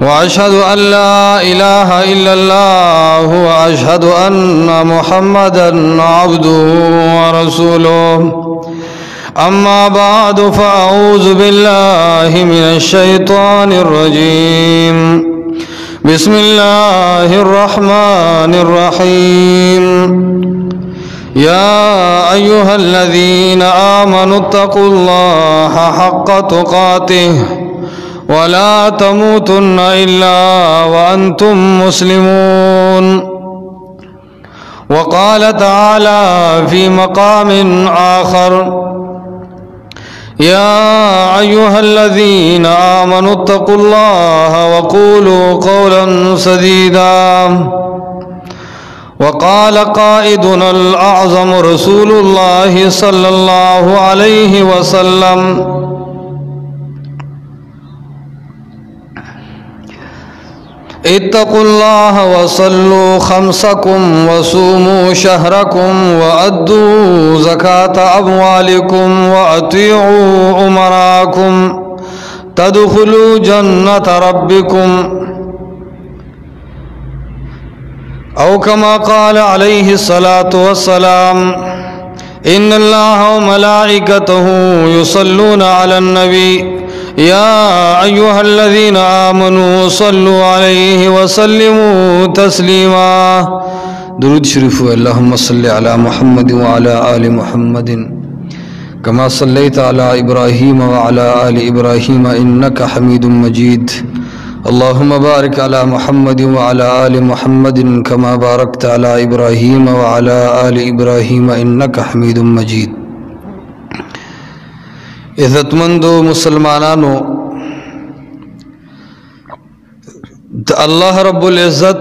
وأشهد أن لا إله إلا الله وأشهد أن محمدا عبده ورسوله أما بعد فأعوذ بالله من الشيطان الرجيم بسم الله الرحمن الرحيم يا أيها الذين آمنوا اتقوا الله حق تقاته ولا تموتن إلا وأنتم مسلمون وقال تعالى في مقام آخر يا أيها الذين آمنوا اتقوا الله وقولوا قولا سديدا وقال قائدنا الأعظم رسول الله صلى الله عليه وسلم اتقوا الله وصلوا خمسكم وصوموا شهركم وأدوا زكاة أموالكم وأطيعوا أمراءكم تدخلوا جنة ربكم أو كما قال عليه الصلاة والسلام إن الله وملائكته يصلون على النبي يا أيها الذين آمنوا صلوا عليه وسلموا تسليما درود شریف اللهم صل على محمد وعلى آل محمد كما صليت على إبراهيم وعلى آل إبراهيم إنك حميد مجيد اللهم بارك على محمد وعلى آل محمد كما باركت على إبراهيم وعلى آل إبراهيم إنك حميد مجيد عزتمندو مسلمانانو اللہ رب العزت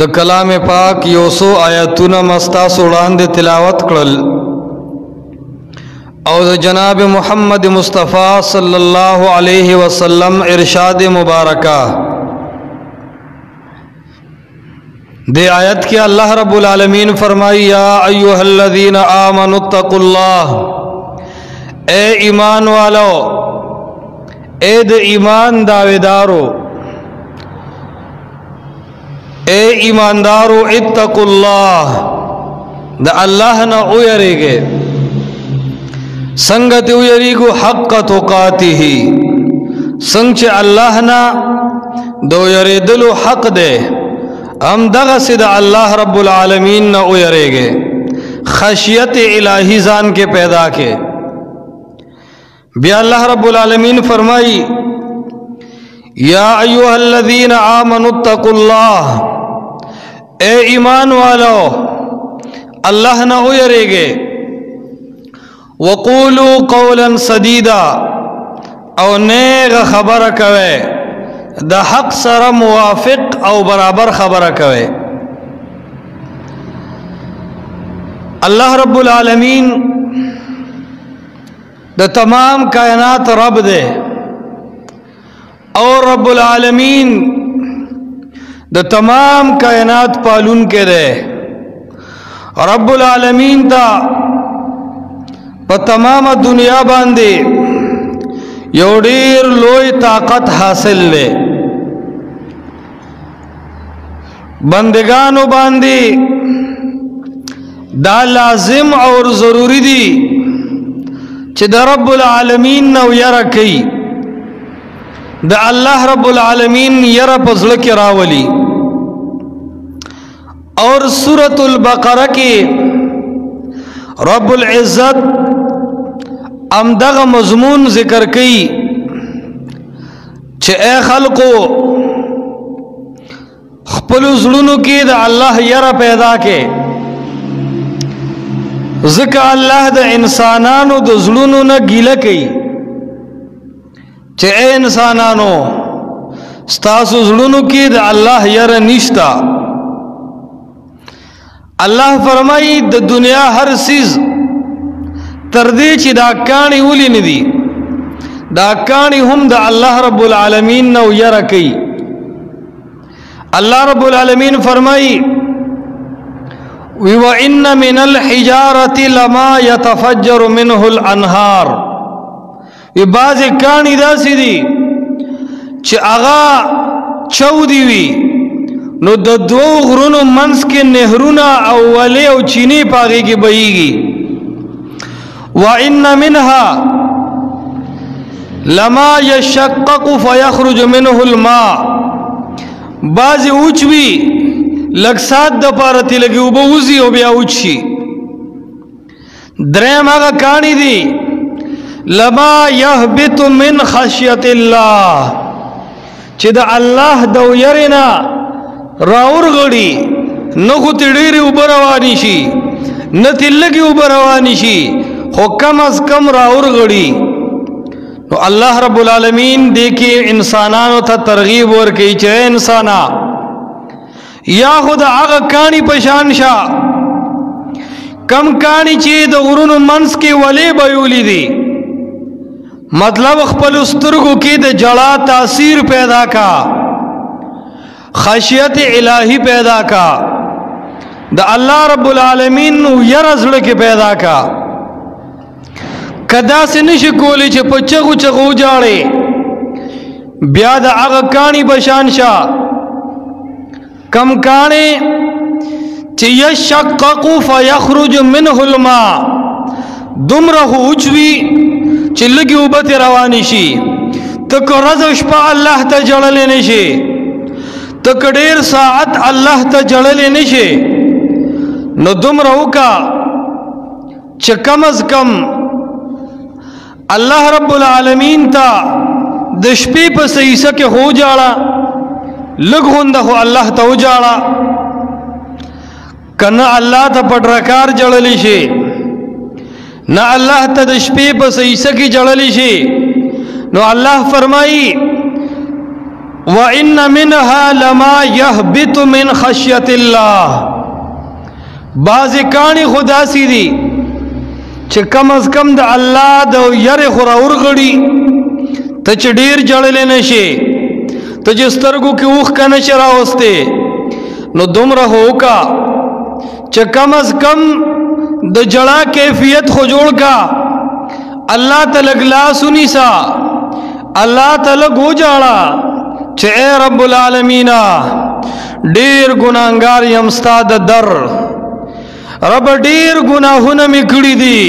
د کلام پاک یوسو آیاتونه مستاسو وړاندې تلاوت کړل او د جناب محمد مصطفی صلی الله علیه وسلم ارشاد مبارکہ دے آیت کی اللہ رب العالمین فرمائی یا ایوہ الذین آمنوا اتقوا اللہ اے ایمان والو اے د ایمان دعویدارو اے ایماندارو اتقوا اللہ دا اللہ نہ اویرے گے سنگت اویریگو حق تقاتی ہی سنگ چے اللہ نہ دو یریدلو حق دے ہم دغسد اللہ رب العالمین نہ اویرے گے خشیت الہی ذان کے پیدا کے بیا اللہ رب العالمین فرمائی یا ایوہ الذین آمنوا اتقوا اللہ اے ایمان والو اللہ نہ اویرے گے وقولوا قولا سدیدا او نیغ خبر کوے دا حق سر موافق او برابر خبر کوے اللہ رب العالمین دا تمام کائنات رب دے اور رب العالمین دا تمام کائنات پالون کے دے رب العالمین دا پا تمام دنیا باندے یو ډیر لوی طاقت حاصل لے بندگانو باندے دا لازم اور ضروری دی چہ دا رب العالمین نو یرا کئی دا اللہ رب العالمین یرا پزل کے راولی اور سورة البقرہ کی رب العزت امدغ مضمون ذکر کی چھ اے خلقو خپل زړونو کې د الله یره پیدا کې ځکه الله د انسانانو د زړونو نه ګیله کوي چې اے انسانانو ستاسو زړونو کې د الله یره نشتا الله فرمایي د دنیا هر سیز تر دې چې دا کاڼي ولې نه دي دا کاڼي هم د الله رب العالمین نو یره کوي اللہ رب العالمین فرمائی وَإِنَّ مِنَ الْحِجَارَةِ لَمَا يَتَفَجَّرُ مِنْهُ الْأَنْهَارُ یہ بعض کانی دا سی دی چې اغا چودی وی نو د دو غرونو منځ کې نهرونه او ولې او چینی پاږي کې بهيږي. وان منها لما يشقق فيخرج منه الماء، بعض اوچوي لکسات د پارتی لګي او بوزي او بیا اوچي. دریم هغه کانی دي لما يهبط من خشية الله، چې د الله د ويرنا راور غړي نو خو تډيري وبرواني شي نه تلګي وبرواني شي خو کم از کم راور غړي. نو الله رب العالمین دې کې انسانانو ته ترغیب ورکړي چې انسانا یا خود هغه کانی پشان شا کم کانی چې د غرونو منځ کې ولې بيولې دي، مطلب خپل سترګو کې د جړا تاثیر پیدا کا، خشیت الہی پیدا کا، د الله رب العالمین یرزړه کې پیدا کا. کدا سے نشي کولی چې په چغو چغو جاړي بیا د هغه کانی بشان شا کم کانی چې یشقق فیخرج منه الماء، دومره اوچوي چې لګي وبت رواني شي. تک ورځ شپه الله ته جړلې نشي، تک ډېر ساعت الله ته جړلې نشي. نو دومره وکا چې کم از کم الله رب العالمین تا د شپې په سیسه کې هو جاړه لګوند خو الله ته و جاړه کنه الله ته پټرکار جړلې شي نہ اللہ تا د شپې په سیسه کې جړلې شي. نو الله فرمایي وَإِنَّ مِنْهَا لَمَا يَهْبِطُ مِنْ خَشْيَةِ اللَّهِ، بعض کانی خدا سی دی چې کم از کم د الله د یری خورا ورغړي ته چې ډیر جړلې نشي ته چې سترګو کې اوخ کنه چراوسته. نو دومره هوکا چې کم از کم د جڑا کیفیت خو جوړ کا، اللہ تعالی گلاس انیسا اللہ تعالی گو جاڑا چې اے رب العالمین ډیر گناہگار یم ستا د در، رب ډیر گناهونه می کړی دي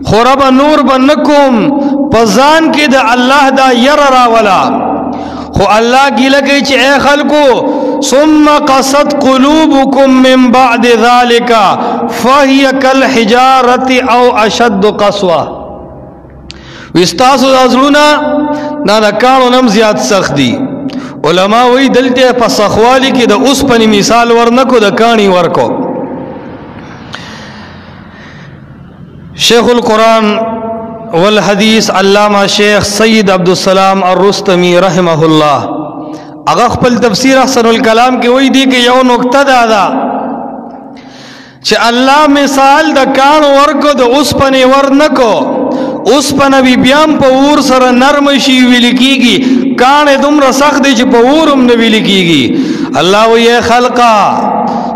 خو رب نور بنکم پزان کې د الله دا ير راولا. خو الله ګیله کوي چې اے خلکو ثم قست قلوبكم من بعد ذلك فهي كالحجارة او اشد قسوة. وستاسو ازلونا دا کانو نم زیاد سخت دی. علماء وی دلته په سخوالی کې د اوسپنی مثال ورنکو د کانی ورکو. شیخ القرآن والحدیث علامہ شیخ سید عبدالسلام الرستمی رحمہ اللہ اغا خپل تفسیر احسن الکلام کې وی دی کہ یو نکتہ دادا چې الله مثال د کانو ورکو د اوسپنی ورنکو. اوسپنه بی بیان په اور سره نرم شي ویل کیږي، کان دومره سخت دی چې په اورم نه ویل کیږي. الله وی خلقا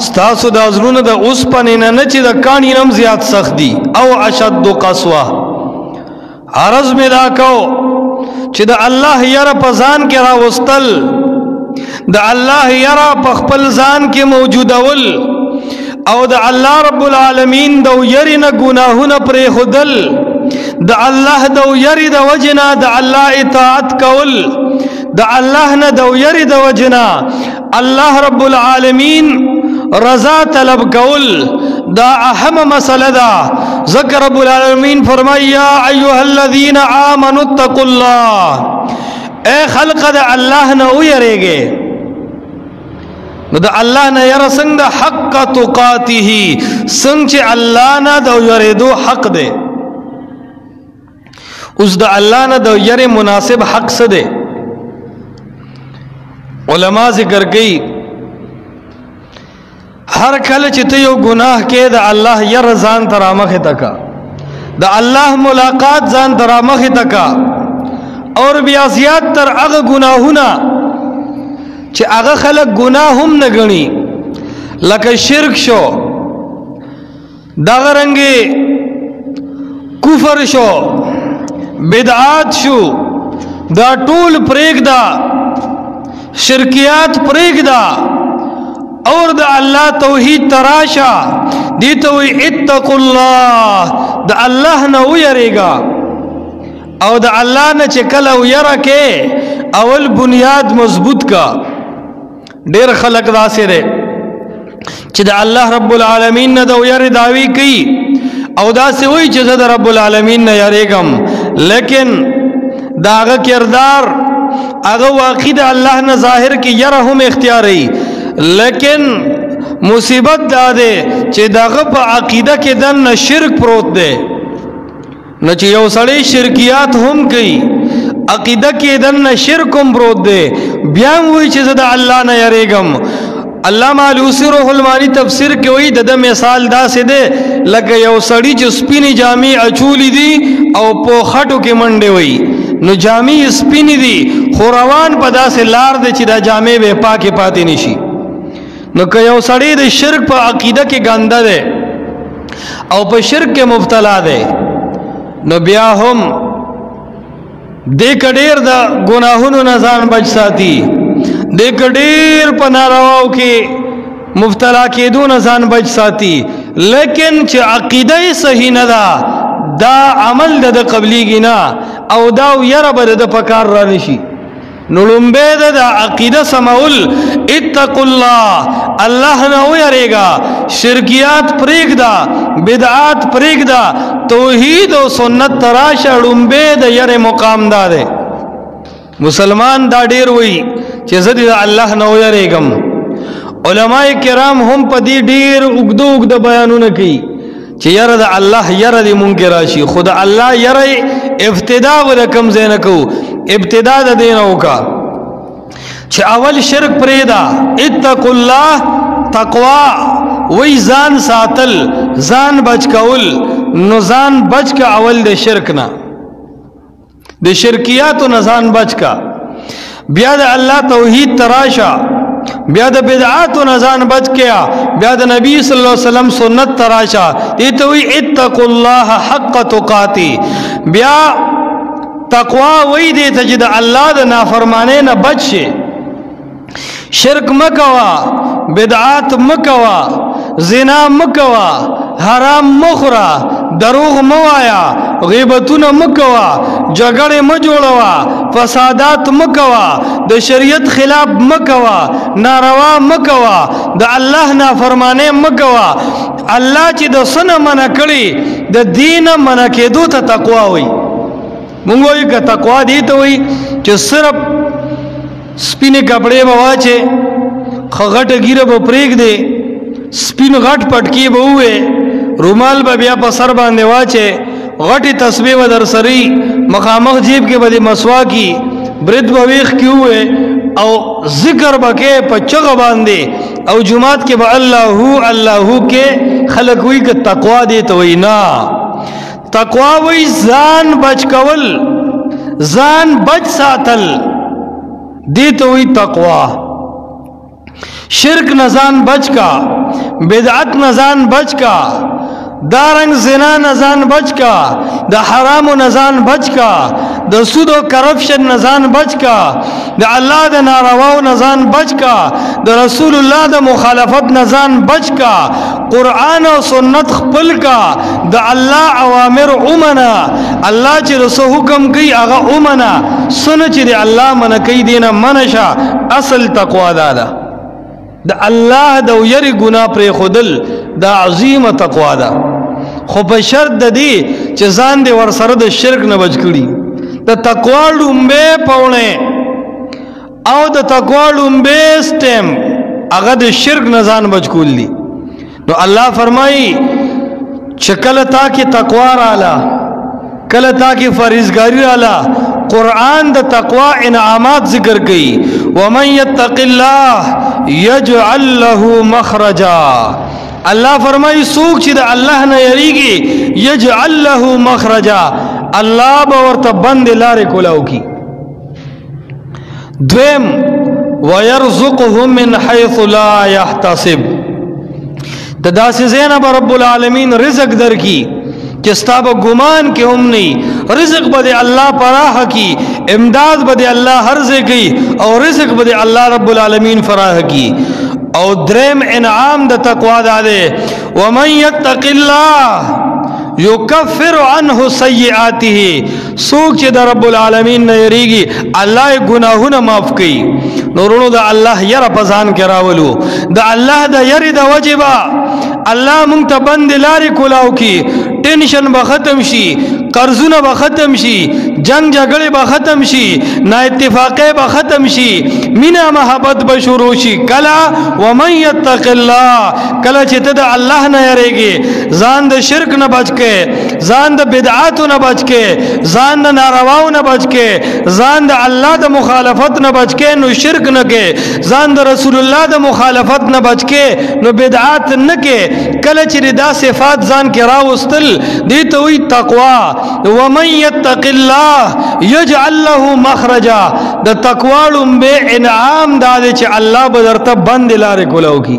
ستاسو د ازرونه د اوسپنې نه چې د کانی نم زیات سخت دی او اشد قسوه. عرض می دا کو چې د الله یره په ځان کې راوستل، د الله یره په خپل ځان کې موجودول او د الله رب العالمین د یری نه ګناهونه پرې خودل، د الله د یری د وجنا د الله اطاعت کول، د الله نه د یری د وجنا الله رب العالمین رضا طلب کول دا اهم مسئلہ دا. ذکر رب العالمین فرمائی یا ایوہ الذین آمنوا اتقوا اللہ، اے خلق دا اللہ نہ یرے گے دا اللہ نہ یر سنگ دا حق تقاتی ہی سنگ چے اللہ نہ دا یرے دو حق دے. اس دا اللہ نہ دا یرے مناسب حق سے دے. علماء ذکر گئی ہر کل چې ته یو گناہ کې د الله ير ځان تر مخه تکا، د الله ملاقات ځان تر مخه تکا، اور بیا زیات تر هغه گناهونه چې هغه خلک گناه هم نه غني لکه شرک شو، دغه رنګي کفر شو، بدعات شو، دا ټول پریک دا شرکیات پریک دا اور دا اللہ توحید تراشا دیتا ہوئی اتقوا اللہ دا اللہ نہ یرے گا او دا اللہ نہ چکلا یرا کے اول بنیاد مضبوط کا دیر خلق دا سے رے چی دا اللہ رب العالمین نہ دا یر دعوی کی او دا سے ہوئی چیزا دا رب العالمین نہ یرے گم لیکن دا آغا کردار آغا واقعی دا اللہ نہ ظاہر کی یرا ہم اختیاری لیکن مصیبت دا دے چی دا غب عقیدہ کے دن نہ شرک پروت دے نہ چی یو سڑی شرکیات ہم کئی عقیدہ کے دن نہ شرک ہم پروت دے بیان ہوئی چیز دا اللہ نہ یریگم علامہ علوسی روح المانی تفسیر کے ہوئی دا مثال دا سے دے لگا یو سڑی چی سپینی جامی اچولی دی او پو خٹو کے منڈے ہوئی نو جامی سپینی دی خوروان پا دا سے لار دے چی دا جامی بے پاکی پاتی نشی نو کہ یو سڑی دے شرک پا عقیدہ کے گاندہ دے او پا شرک کے مبتلا دے نو بیا ہم دے کڈیر دا گناہونو نزان بچ ساتی دے کڈیر پا نارواو کے مبتلا کے دو نزان بچ ساتی لیکن چی عقیدہ صحیح ندا دا عمل دا قبلی گی نا او داو یرب دا پکار رانشی نلنبے دا عقیدہ سماول اتقوا اللہ اللہ نہ یرے گا شرکیات پریک دا بدعات پریک دا توحید و سنت تراشا لنبے دا یر مقام دا دے مسلمان دا دیر ہوئی چیزا دا اللہ نہ یرے گم علماء کرام ہم پا دی دیر اگدو اگدو بیانو نکی چی یر دا اللہ یر دی منکراشی خدا اللہ یر ابتدا و رکم زینکو ابتدا دا دینو کا چھ اول شرک پریدا اتقوا اللہ تقوی وی زان ساتل زان بچ کول نو زان بچ کا اول دے شرکنا دے شرکیاتو نزان بچ کا بیا دا اللہ توحید تراشا بیا دا بدعاتو نزان بچ کیا بیا دا نبی صلی اللہ علیہ وسلم سنت تراشا دیتوی اتقوا اللہ حق تقاتی بیا تقوی وی دیتا جدا اللہ دا نافرمانے نہ بچے شرک مکوا بدعات مکوا زنا مکوا حرام مخورا دروغ موایا غیبتون مکوا جگڑے مجوڑوا فسادات مکوا دا شریعت خلاف مکوا ناروا مکوا دا اللہ نافرمانے مکوا اللہ چی دا سن منع کری دا دین منع کے دو تا تقوی ہوئی منگوئی کا تقوی دیتا ہوئی چی صرف سپین کپڑے بواچے خغٹ گیر با پریک دے سپین غٹ پٹکی با ہوئے رومال با بیا پا سر باندے واچے غٹی تسبیح و در سری مخامخ جیب کے بدی مسوا کی برد بویخ کی ہوئے او ذکر بکے پا چغ باندے او جماعت کے با اللہ کے خلق ہوئی کہ تقوی دیتا ہوئی نا تقوی وی زان بچ کول زان بچ ساتل دیتا ہوئی تقوی شرک نزان بچ کا بدعت نزان بچ کا دارنگ زنا نزان بچ کا دا حرام نزان بچ کا دا سود و کرپشن نزان بچ کا دا اللہ دا نارواو نزان بچ کا دا رسول اللہ دا مخالفت نزان بچ کا قرآن و سنت خپل کا دا اللہ اوامر امنا اللہ چی رسو حکم کی آغا امنا سن چی دا اللہ من کی دینا منشا اصل تقوی دادا دا اللہ دا یری گناہ پر خودل دا عظیم تقوی دا خو په شرط د دې چې ځان دې ور سره د شرک نه بچ کړي د تقوا لومبه پونه او د تقوا لومبه سټم هغه د شرک نه ځان بچ کول دي نو الله فرمایي چې کله تا کې تقوا رااله کله تا کې فرضګاری رااله قرآن د تقوا انعامات ذکر کړي ومن یتق الله یجعل له مخرجا اللہ فرمائی سوک چی دا اللہ نہ یریگی یجعل له مخرجا اللہ باورتا بند لارے کلاو کی دویم وَيَرْزُقُهُ مِنْ حَيْثُ لَا يَحْتَسِبْ دا داس زینب رب العالمین رزق در کی چستا با گمان کے ہم نہیں، رزق بدے اللہ پراہ کی، امداد بدے اللہ ہرزے کی، اور رزق بدے اللہ رب العالمین فراہ کی۔ اور درم انعام دا تقوی دا دے ومن یتق اللہ یکفر عنہ سیئاتہ، سوک چی دا رب العالمین نے یریگی اللہ گناہونا معاف کی۔ نورونو دا اللہ یر پزان کے راولو، دا اللہ دا یری دا وجبا اللہ منگتا بند لاری کلاو کی، ٹینشن با ختم شی، قرضون با ختم شی، جنگ جگڑے با ختم شی، نا اتفاقے با ختم شی، مینا محبت با شروع شی۔ کلا ومن یتق اللہ، کلا چیتا دا اللہ نہ یرے گی، زان دا شرک نہ بچ کے، زان دا بدعاتو نہ بچ کے، زان دا نارواو نہ بچ کے، زان دا اللہ دا مخالفت نہ بچ کے نو شرک نہ کے، زان دا رسول اللہ دا مخالفت نہ بچ کے نو بدعات نہ کے، کلا چی دا صفات زان کے راوستل دیتا ہوئی تقوی۔ ومن یتق اللہ یجعل له مخرجا، دا تقوالم بے انعام دادے چی اللہ بدرتا بند لارے کلاو کی۔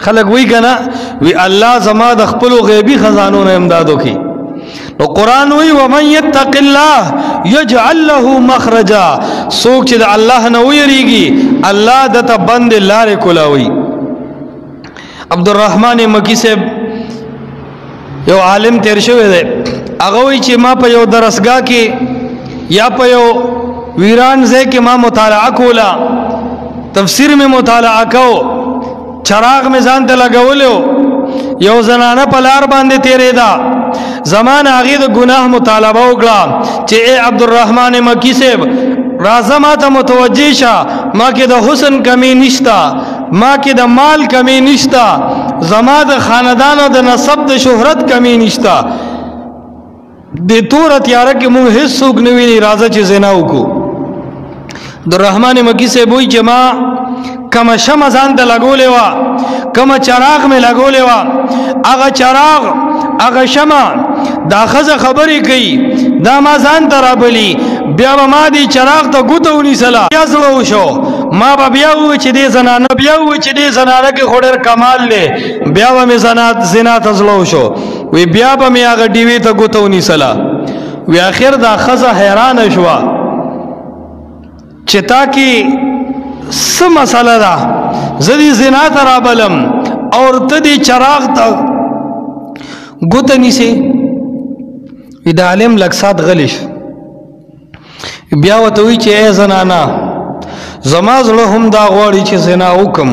خلق وی کنا وی اللہ زما د خپل غیبی خزانوں نے امدادو کی، تو قرآن وی ومن یتق اللہ یجعل له مخرجا، سوک چی دا اللہ نہ ویریگی اللہ دتا بند لارے کلاوی۔ عبد الرحمن مکی سے یو عالم تیر شوے دے، اگوی چی ما پا یو درسگاہ کی یا پا یو ویران زے کی ما مطالعہ کولا، تفسیر میں مطالعہ کو، چراغ میں زانتے لگولیو، یو زنانہ پلار باندے تیرے دا، زمان آغید گناہ مطالبہ اگلا چی اے عبد الرحمن مکی سے رازہ ما تا متوجہ شا، ما کی دا حسن کمی نشتا، ما کی دا مال کمی نشتا، زما دا خاندان دا نصب دا شہرت کمی نشتا، دے طور اتیارہ کی مونگ حس سوک نوینی رازہ چی زناو کو۔ در رحمان مکی سے بوئی چی ما کم شم زانتا لگو لیوا، کم چراغ میں لگو لیوا، اگا چراغ اگا شما دا خز خبری کئی دا ما زانتا رابلی، بیا با ما دی چراغ تا گوتونی سلا بیا زلو شو، ما با بیا ہوئی چی دے زنانا، بیا ہوئی چی دے زنانا کی خوڑر کمال لے، بیا با می زنا تا زلو شو، وی بیا با می آگا ڈیوی تا گوتونی سلا، وی آخر دا خز حیران شوا چتا کی سم مسئلہ دا زدی زنا تا رابلم اور تدی چراغ تا گوتنی سے، وی دا علم لکسات غلش، بیا وتوی چی اے زنانا زما زلو ہم دا غواری چی زنا حکم،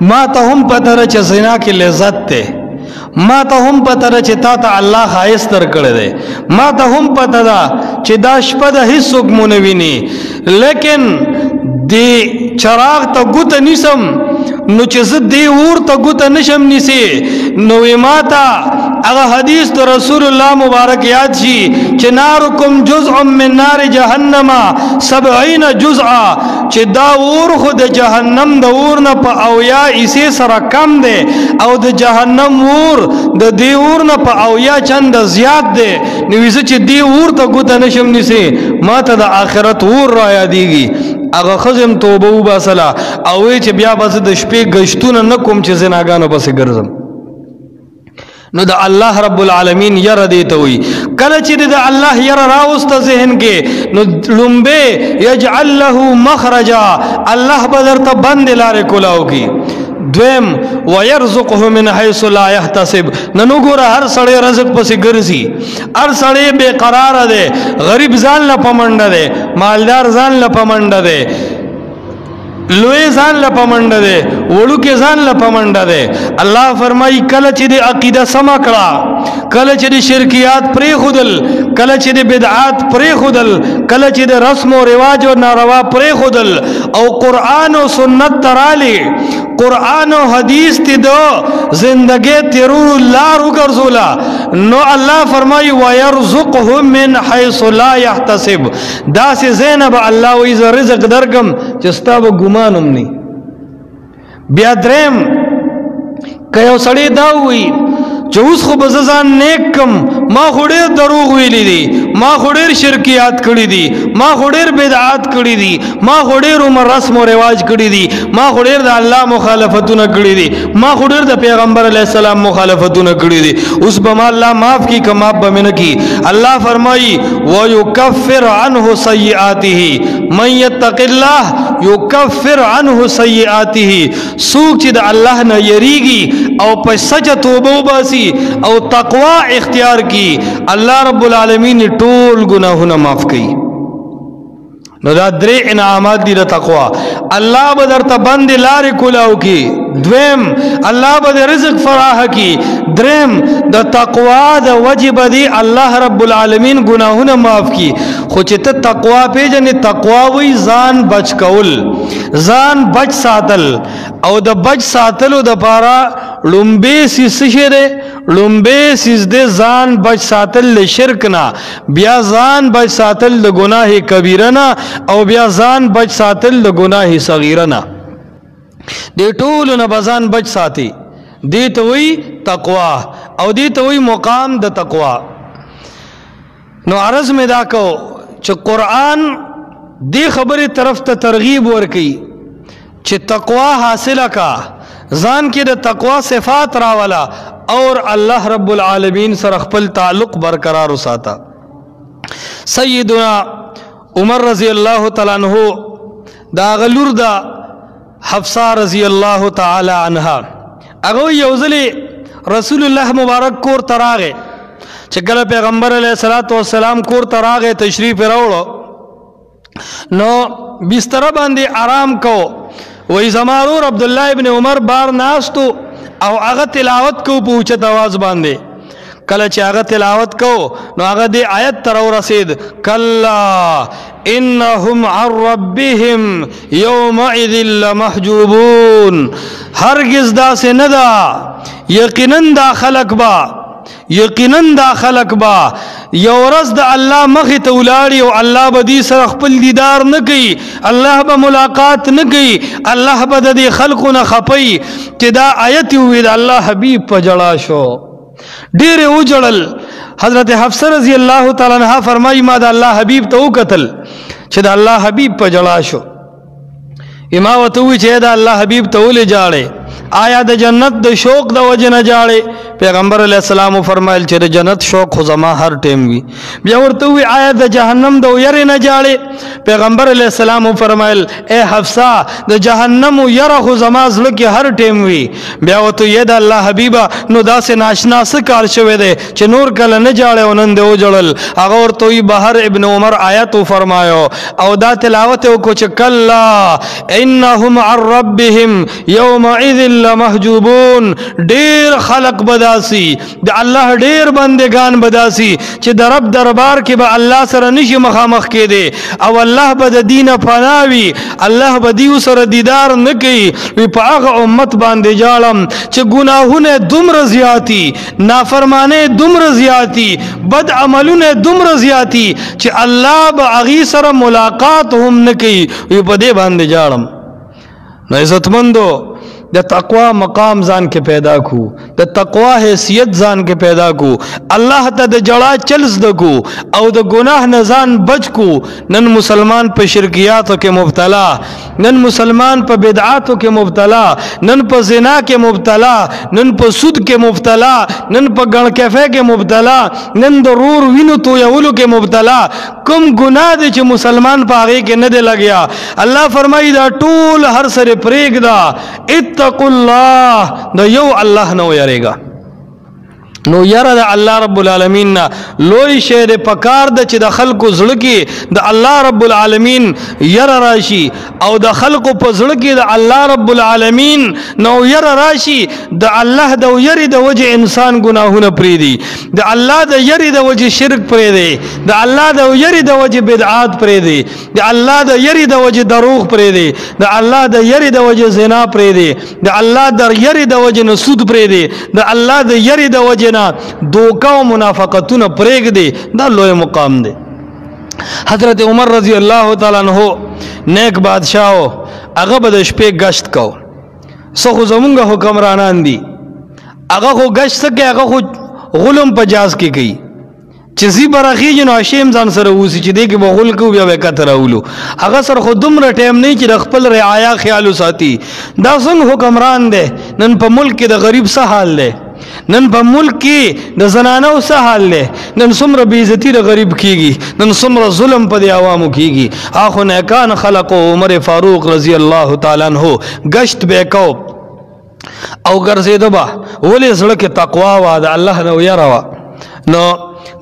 ما تا ہم پتر چی زنا کی لذت تے، ما تا ہم پتر چی تا تا اللہ خائص تر کردے، ما تا ہم پتر چی دا شپد حس حکمونوینی، لیکن دی چراغ تا گوت نیسم نو چیز دی اور تا گوت نشم نیسی، نوی ماتا اگا حدیث تو رسول اللہ مبارک یاد شی چی نارکم جزء من نار جہنم 70 جزء، چی دا اور خود جہنم دا اورنا پا اویا اسی سر کم دے، او دا جہنم اور دا دی اورنا پا اویا چند زیاد دے، نویسی چی دی اور تا گوت نشم نیسی، ماتا دا آخرت اور رایا دیگی۔ اگا خزم توبو باسلا اوی چی بیا باس دا شپی گشتون نکم چی زناگانو بس گرزم، نو دا اللہ رب العالمین یر دیتا ہوئی، کل چی دا اللہ یر راوست ذہن کے نو لنبے یجعل له مخرجا، اللہ بدرتا بند لارے کلاو کی۔ دویم وَيَرْزُقْهُ مِنْ حَيْثُ لَا يَحْتَسِبْ، ننو گورا ہر سڑے رزق پسی گرزی، ہر سڑے بے قرار دے، غریب زان لپمنڈ دے، مالدار زان لپمنڈ دے، لوے زان لپمنڈ دے، وڑو کے زان لپمنڈ دے۔ اللہ فرمائی کلچ دے عقیدہ سما کڑا، کلچ دے شرکیات پری خودل، کلچ دے بدعات پری خودل، کلچ دے رسم و رواج و ناروا پری خودل، او قرآن و سنت ترالی، قرآن و حدیث تی دو زندگی تیرو لارو کرزولا، نو اللہ فرمائی وَيَرْزُقْهُ مِنْ حَيْثُ لَا يَحْتَسِبْ، دا سے زینب اللہ ویز رزق درگم چستا با گمانم نہیں۔ بیا درم کہو سڑی دا ہوئی اوس خو به زه ځان نیک کم، ما خو ډېر دروغ ویلی دي، ما خو ډېر شرکیات کړي دي، ما خو ډېر بدعات کړي دي، ما خو ډېر عمر رسم و رواج کړي دي، ما خو ډېر د الله مخالفتونه کړي دي، ما خو ډېر د پیغمبر علیه السلام مخالفتونه کړي دي. اوس به ما الله معاف کی که معاف به مې نه کی؟ الله فرمایي وَيُكَفِّرْ عَنْهُ سَيِّئَاتِهِ مَنْ يَتَّقِ اللَّهَ يُكَفِّرْ عَنْهُ سَيِّئَاتِهِ. څوک چې د الله نه یریږي او په سچه توبه وباسي او تقوا اختیار کی، الله رب العالمین ټول گناهونه معاف کوي. نو دا درې انعامات دي د تقوا. الله به درته بند لارې کولاو کی. دویم الله به رزق فراح کی. دریم د تقوا د وجب دی الله رب العالمین گناهونه معاف کی. خو چې ته تقوا پیژنې، تقوا وی ځان بچ کول، ځان بچ ساتل. او د بچ ساتلو د پاره لومبه سیس شه، لومبه سیس د ځان بچ ساتل له شرک نه، بیا ځان بچ ساتل د گناه کبیره نه، او بیا ځان بچ ساتل د گناه صغیره نه. دې ټولو نه بزان بچ ساتي. دې ته وی تقوا او دې ته وی مقام د تقوا. نو عرض مې دا کو چې قرآن دې خبرې طرف ته ترغیب ورکي چې تقوا حاصله کا، ځان کې د تقوا صفات راولا، اور الله رب العالمین سره خپل تعلق برقرار وساته. سیدنا عمر رضی اللہ تعالی عنہ دا غلور دا حفصہ رضی اللہ تعالی عنہ اگو یوزلی رسول اللہ مبارک کور تراغے چکل پیغمبر علیہ السلام کور تراغے تشریف راوڑو نو بستر باندې آرام کو. وی زمارور عبداللہ ابن عمر بار ناستو او اغا تلاوت کو پوچھت آواز باندے. کله چې هغه تلاوت کو نو هغه دې آیت تر ورسید کلا انهم عن ربهم یومئذ لمحجوبون. هرگز دا سے ندا، یقیناً دا خلق با یو ورځ د الله مخې ته ولاړي او الله به دې سره خپل دیدار نه کوي، الله به ملاقات نه کوي، الله به د دې خلقو نه خپي. چې دا آیت وویل الله حبیب په جړا شو، ډېر وجړل. حضرت حفصہ رضی اللہ تعالی عنہ فرمائی ما دا اللہ حبیب تو قتل چې دا اللہ حبیب په جړا شو. اما وتوی چې دا اللہ حبیب ته ولې جاړي؟ آیا د جنت د شوق د وجه نه جاړي؟ پیغمبر علیہ السلام فرمایل چې د جنت شوق خو زما هر ټیم وي. بیا ورته وی آیا د جهنم د یری نه جاړي؟ پیغمبر علیہ السلام فرمایل اے حفصہ د جهنم یره خو زما زړه کې هر ټیم وي. بیا ورته یې د الله حبیبا نو داسې ناشنا څه کار شوی دی چې نور کله نه جاړي او نن دی وجړل؟ هغه ورته وی بهر ابن عمر آیت فرمایو او دا تلاوت وکړو چې کلا انهم عن ربهم یومئذ لمحجوبون. ډیر خلق بداسي د الله، ډیر بندگان بداسي چې د رب دربار کې به الله سره نشي مخامخ کېده او الله به د دین پناوي، الله به دیو سره دیدار نه کوي. وی په هغه امت باندې جاړم چې ګناهونه دومره زیاتی، نافرمانه دومره زیاتی، بد عملونه دومره زیاتی چې الله به هغه سره ملاقات هم نه کوي. وی په دې باندې جاړم. نو عزتمندو د تقوا مقام ځان کې پیدا کو، د تقوا حیثیت ځان کې پیدا کو، الله ته د جړا چلز دکو او د گناہ نه ځان بچ کو. نن مسلمان په شرکیاتو کې مبتلا، نن مسلمان په بدعاتو کې مبتلا، نن په زنا کې مبتلا، نن په سود کې مبتلا، نن په ګڼ کیفه کې مبتلا، نن د رور وینو تویولو کې مبتلا. کوم گناہ دی چې مسلمان په هغه کې نه دی لګیا؟ الله فرمایي دا ټول هر سره پرېږده، اتقوا الله، دا یو الله نو یریگا. نو یره د الله رب العالمین نا لوی شی د پکار د چې د خلقو زړه کې د الله رب العالمین یره راشي او د خلقو په زړه کې د الله رب العالمین نو یره راشي. د الله د یری د وجه انسان گناهونه پریدي، د الله د یری د وجه شرک پریدي، د الله د یری د وجه بدعات پریدي، د الله د یری د وجه دروغ پریدي، د الله د یری د وجه زنا پریدي، د الله د یری د وجه سود پریدي، د الله د یری د وجه دوکا و منافقتون پریگ دے. دا لوی مقام دے. حضرت عمر رضی اللہ تعالیٰ عنہ نیک بادشاہو اغا بدش پہ گشت کو سخو زمونگا حکمرانان دی هغه خو گشت سکے هغه خو غلم په جاز کې کوي چې زی برخیږي نو هاشم ځان سره ووسي چې دی کې به غل کو بیا به کته راولو هغه سره خو دومره ټایم نه چې د خپل رعایا خیال وساتي دا څنګه حکمران دی نن په ملک کې د غریب څه حال دی نن په ملک کې د زنانو څه حال دی نن څومره بې عزتي د غریب کېږي نن څومره ظلم په دې عوامو کېږي آخو نیکان خلقو عمر فاروق رضی الله تعالی عنہ گشت به کو او ګرځېده به ولې زړه کې تقوا وه د الله نه ویره وه نو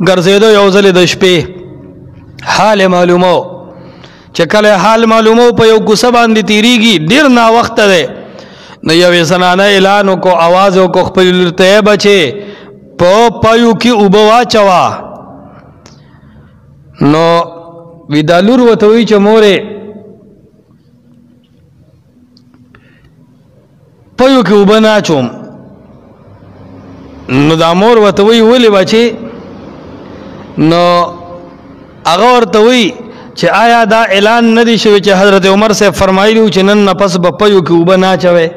ګرځېده یو ځلې د شپې حال معلومو چې کله حال معلومو په یو کوڅه باندې تیریږي ډېر ناوخته دی نو یوې زنانه اعلان وکړو آواز وکړو خپل لور ته بچې په پایو کې اوبه واچوه نو وی دا لور ورته وایي چې مورې پایو کې اوبه نه اچوم نو دا مور ورته وایي ولې بچې نو هغه ورته وایي چې آیا دا اعلان نه دی شوی چې حضرت عمر صاحب فرمایلی چې نن نه پس به پایو کې اوبه نه اچوئ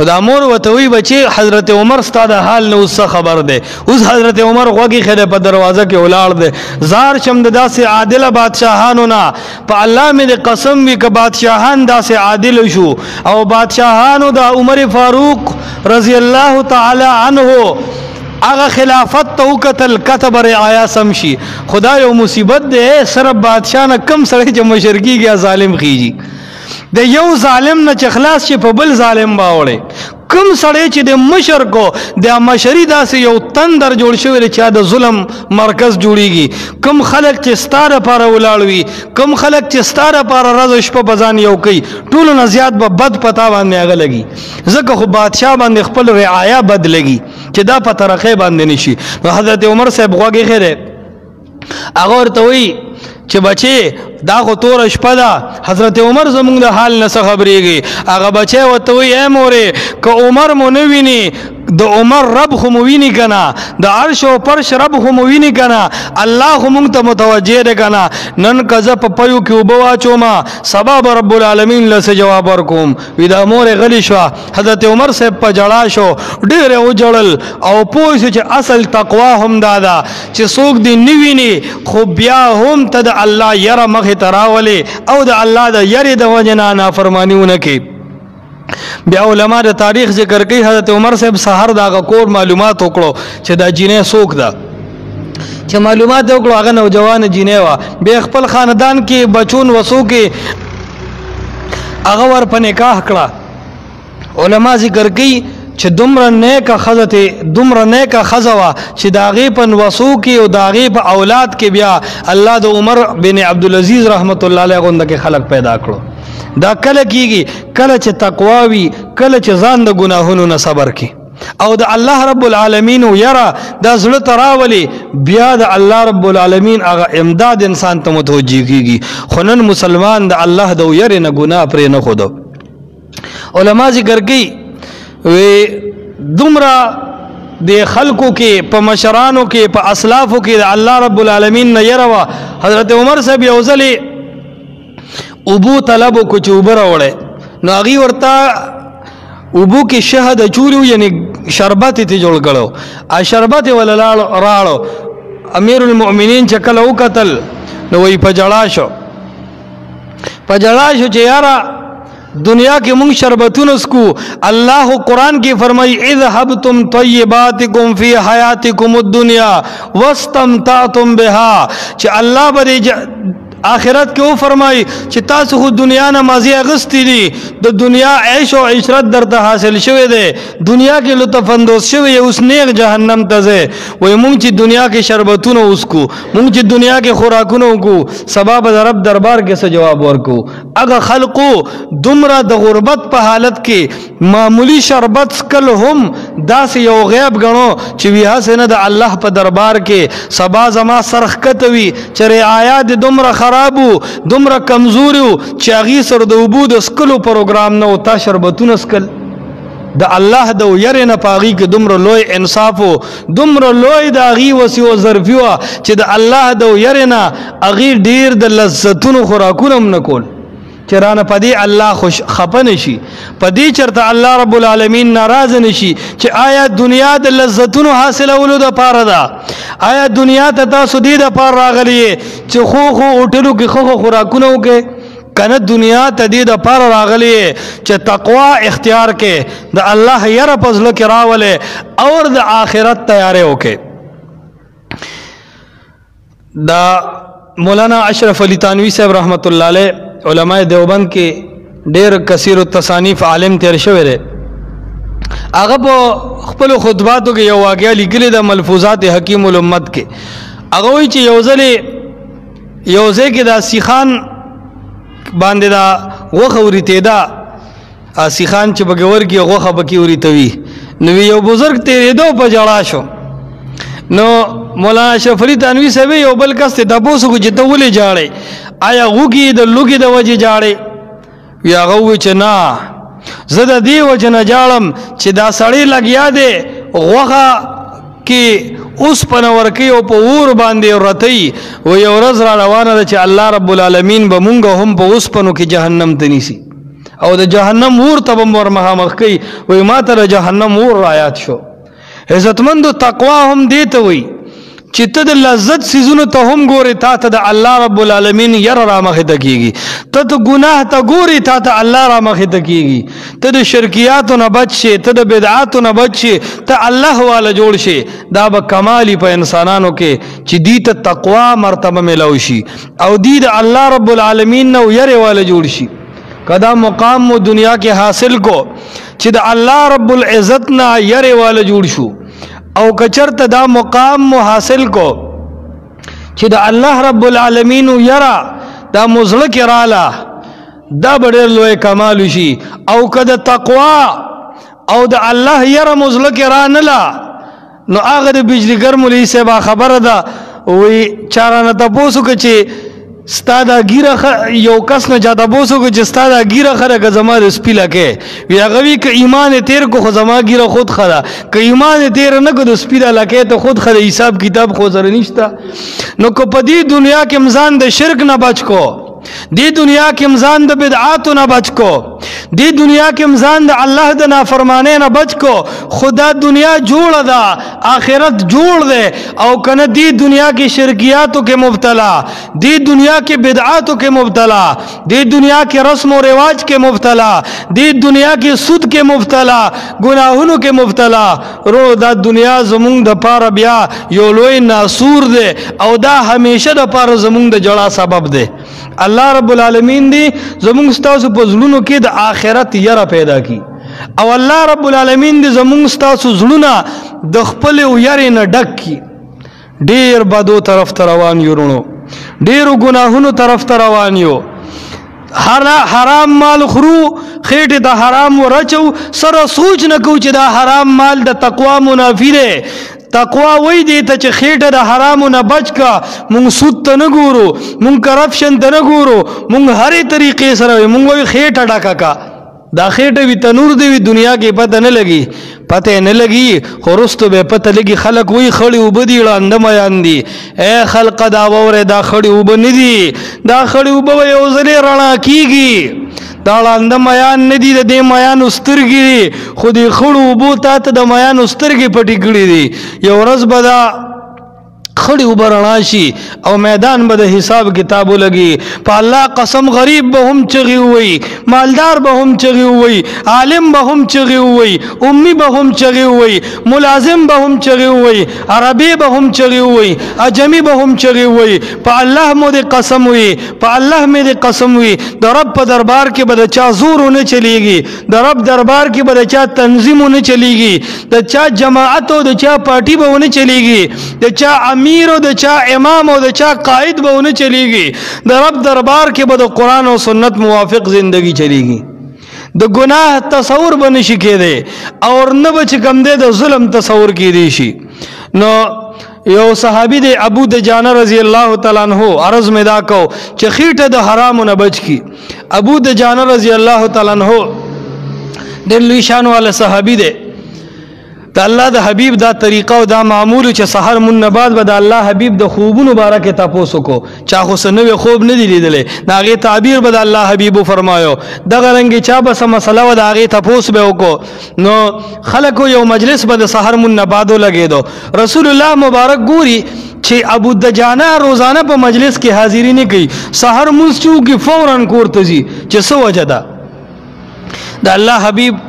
نو دا مور ورته وایي بچې حضرت عمر ستا د حال نه اوس څه خبر دی اوس حضرت عمر غوږ ایښی دی په دروازه کې ولاړ دی زار شم د داسې عادله بادشاهانو نه په الله مې د قسم وي که بادشاهان داسې عادل شو او بادشاهانو د عمر فاروق رضی الله تعالی عنه هغه خلافت ته وکتل کتب رعایا سم شي خدا یو مصیبت دی صرف بادشاہ نه کم سړی چې مشر کېږي ظالم خیږي د یو ظالم نه چې خلاص شي په بل ظالم باوړي کم سړی چې د مشر کو د مشري داسې یو تندر جوړ شوی دی چې د ظلم مرکز جوړیږي کم خلک چې ستا دپاره ولاړ وي کم خلک چې ستا دپاره ورځ شپه په ځان یو کوي ټولو نه زیات به بد پتا باندې هغه لګي ځکه خو بادشاه باندې خپل رعایا بد لګي چې دا په طرقې باندې نشي نو حضرت عمر صاحب غوږ ایښی دی هغه ورته وایي چې بچې دا خو توره شپه ده حضرت عمر زمونږ د حال نه څه خبرېږي هغه بچی ورته وایي ای مورې که عمر مو نه ویني د عمر رب خو مو ویني که نه د عرش او فرش رب خو مو ویني که نه الله خو مونږ ته متوجه دی که نه نن که زه په پیو کې اوبه واچومه سبا به رب العالمین له څه جواب ورکوم وي دا مورې غلې شوه حضرت عمر صاحب په ژړا شو ډېر یې وژړل او پوه شو چې اصل تقوا هم دا ده چې څوک دې نه ویني خو بیا هم ته د الله یره مخې ته راولې او د الله د یرې د وجې نه نافرماني ونه کړې بیا علما د تاریخ ذکر کوي حضرت عمر صاحب سحر د هغه کور معلومات وکړو چې دا جینۍ څوک ده چې معلومات وکړو هغه نوجوانه جینۍ وه بیا خپل خاندان کې بچون وسو کې هغه ور په نکاح کړه علما ذکر کوي چې دومره نیکه ښځه ته دومره نیکه ښځه وه چې د هغې په نوسو کې او د هغې په اولاد کې بیا الله د عمر بن عبدالعزیز رحمت الله علیه غونده کې خلق پیدا کړو دا کله کېږي کله چې تقوا وي کله چې ځان د ګناهونو نه صبر کړي او د الله رب العالمین یره دا زړه ته راولي بیا د الله رب العالمین هغه امداد انسان ته متوجه کېږي خو نن مسلمان د الله د یرې نه ګناه پرې نه ښودو علما ذکر کوي وی دومره د خلقو کې په مشرانو کې په اسلافو کې د الله رب العالمین نه یره وه حضرت عمر صاحب یو ځلې اوبو طلب وکړو چې اوبه راوړی نو هغې ورته اوبو کې شهد اچولي یعنې شربت یې ته جوړ کړی شربت یې وله راړو امیر المؤمنین چې کله وکتل نو وایي په ژړا شو چې یاره دنیا کې مونږ شربتونه سکو الله قرآن کې فرمائی اذهبتم طیباتکم فی حیاتکم الدنیا واستمتعتم بها چې الله به آخرت کې و فرمائی چې تاسو خو دنیا نه مازی اغستی دي د دنیا عیش او عشرت درته حاصل شوی دی دنیا کې لطف اندوز شوی اوس نیغ جهنم ته ځئ وایي مونږ چې دنیا کې شربتونه وسکو مونږ چې دنیا کې خوراکونه وکړو سبا به د رب دربار کې څه جواب ورکو هغه خلقو دومره د غربت په حالت کې معمولی شربت څکل هم داسې یو غیب ګڼو چې وي هسې نه د الله په دربار کې سبا زما سر ښکته وي چې رعایا د دومره خرابو دومره کمزوري و چې هغې سره د اوبو د څکلو پروګرام نه و تا شربتونه څکل د الله د یرې نه په هغې کې دومره لوی انصاف و دومره لوی د هغې وسع و ظرفي وه چې د الله د یرې نه هغې ډېر د لذتونو خوراکونه هم نه کول چرانه پدی الله خوش خپه نشي، پدی چرته الله رب العالمین ناراض نشي چې آیا دنیا د لذتونو حاصلولو د پاره ده، آیا دنیا ته تاسو دې د پاره راغلی چې خو هوټلو کې خو خوراکونه وکې، کنه دنیا ته دې د پاره راغلی چې تقوا اختیار کې د الله یره پزله کې راولې اور د آخرت تیارې وکې. دا مولانا اشرف علی تانوی صاحب رحمت الله علیه علماء دیوبند کې ډېر کثیر التصانیف عالم تیر شوی دی. هغه په خپل خطباتو کې یو واقعه لیکلې د ملفوظات حکیم الامت کې. هغه وایي چې یو ځای کې دا سیخان باندې دا غوښه ورېتېده، سیخان چې بګور کې غوښه پکې ورېتوي، نو یو بزرګ تېرېدو په ژړا شو. نو مولانا اشرف علی تانوی صاحب یو بل کس ته تاسو کو چې ته ولې جاړې، آیا غوږی د لوګي د وجه جاړې؟ وی هغه وی چې نه، زه د دې وجه نه جاړم چې دا سړی لګیا دی غوښه کې اوس پنور کې او په اور باندې رتئی، و یو ورځ را روانه ده چې الله رب العالمین به مونږ هم په اوس پنو کې جهنم ته نیسي او د جهنم اور ته به ور مخامخ کوي. وی ما ته د جهنم اور آیات شو. عزتمندو تقوا هم دې ته وی چې ته د لذت سيزونو ته هم ګوري، تا ته د الله رب العالمین ير را مخه ته کیږي، ته ته ګناه ته ګوري، تا ته الله را مخه ته کیږي، ته د شرکیاتو نه بچ شي، ته د بدعاتو نه بچ شي، ته الله والا جوړ شي. دا به کمالی په انسانانو کې چې دې ته تقوا مرتبه ملو شي او دې د الله رب العالمین نو ير والا جوړ شي. کدا مقام مو دنیا کې حاصل کو چې د الله رب العزت نه ير والا جوړ شو، او کچرته دا مقام مو حاصل کو چې د الله رب العالمین یرا دا مزله کې رااله، دا ډېر لوی کمال شي. او کده تقوا او د الله یرا مزله کې را نه لا، نو هغه د بجلیګر مولوی صاحب خبره ده، وی چارانه تاسو کې چې ستاده ګیره یو کس نه جاته بوسو کو چې ستاده ګیره خره که زما د سپیله کې وی هغه وی که ایمان تیر کو خو زما ګیره خود خره، که ایمان تیر نه کو د سپیله لکه ته خود خره، حساب کتاب خو زره نشته. نو کو په دې دنیا کې مزان د شرک نه بچ کو، دی دنیا کې مزان د بدعاتو نه بچ کو، دی دنیا کې مزان د الله د نافرمانه نه بچ کو. خدا دنیا جوړ ده، آخرت جوړ ده، او کنه دی دنیا کې شرکیاتو کې مبتلا، دی دنیا کې بدعاتو کې مبتلا، دی دنیا کې رسم و رواج کې مبتلا، دی دنیا کې سود کې مبتلا، گناهونو کې مبتلا. رو دا دنیا زمونږ د پاره بیا یو لوی ناسور ده او دا همیشه د پاره زمونږ د جړا سبب ده. الله رب العالمین دی زمونږ ستاسو په زړونو کې د آخرت یره پیدا کی، او الله رب العالمین دی زمونږ ستاسو زړونه د خپل یری نه ډک کی. ډیر بدو طرف ته روان یو، رونو ډیرو گناهونو طرف ته روان یو، حرام مال خورو، خېټه د حرام ورچو، سره سوچ نه کو چې دا حرام مال د تقوا منافی دی. تقوا وای دی ته چې خېټه د حرامو نه بچ کا، مونږ سود ته نه ګورو، مونږ کرپشن ته نه ګورو، مونږ هرې طریقې سره مونږ وای خېټه ډکا کا. دا خېټه وی تنور دی وی دنیا کې پته نه لګي، پته نه لګي خو رستو به پته لګي. خلک وای خړی وبدي لاندې میان دي، اے خلق دا وره دا خړی وب نه دي، دا خړی وب یو ځلې رڼا کیږي، دا لاندې میان نه دي، د دې میان سترګي خو دې خړو وبو ته د میان سترګي پټی کړی دي. یو ورځ به دا خړی وبرنا شي او میدان به د حساب کتابو لګي. په الله قسم غریب به هم چغي وي، مالدار به هم چغي وي، عالم به هم چغي وي، امی به هم چغي وي، ملازم به هم چغي وي، عربي به هم چغي وي، اجمی به هم چغي وي. په الله مو دې قسم وي، په الله مې دې قسم وي، د رب په دربار کې به د چا زور نه چلیږي، د رب دربار کې به د چا تنظیم نه چلیږي، د چا جماعت او د چا پارټي به نه چلیږي، د چا امیر او د چا امام او د چا قائد به نه چلیږي. د رب دربار کې به د قرآن او سنت موافق زندگی چلیږي. د گناہ تصور به نشي کېدی او نه به چې کم دی د ظلم تصور کېدی شي. نو یو صحابي دی ابو دجانه رضی الله تعالی عنہ عرض میں دا کو چې خېټه د حرامو نه بچ کی. ابو دجانه رضی الله تعالی عنہ د لوی شان والا صحابي دی. دا الله د حبیب دا طریقه او دا معمول چې سحر من بعد به د الله حبیب د خوبونو بارکه تاسو کو چا خو سنوي خوب نه دی لیدلې دا غي تعبیر به د الله حبیب فرمایو دغه رنګ چا به سم مسله و دا غي تاسو به وکړو نو خلکو یو مجلس به د سحر من بعد لګیدو رسول الله مبارک ګوري چې ابو دجانه روزانه په مجلس کې حاضری نه کوي سحر مسچو کې فوراً کوړته زی چې سو وجدا د الله حبیب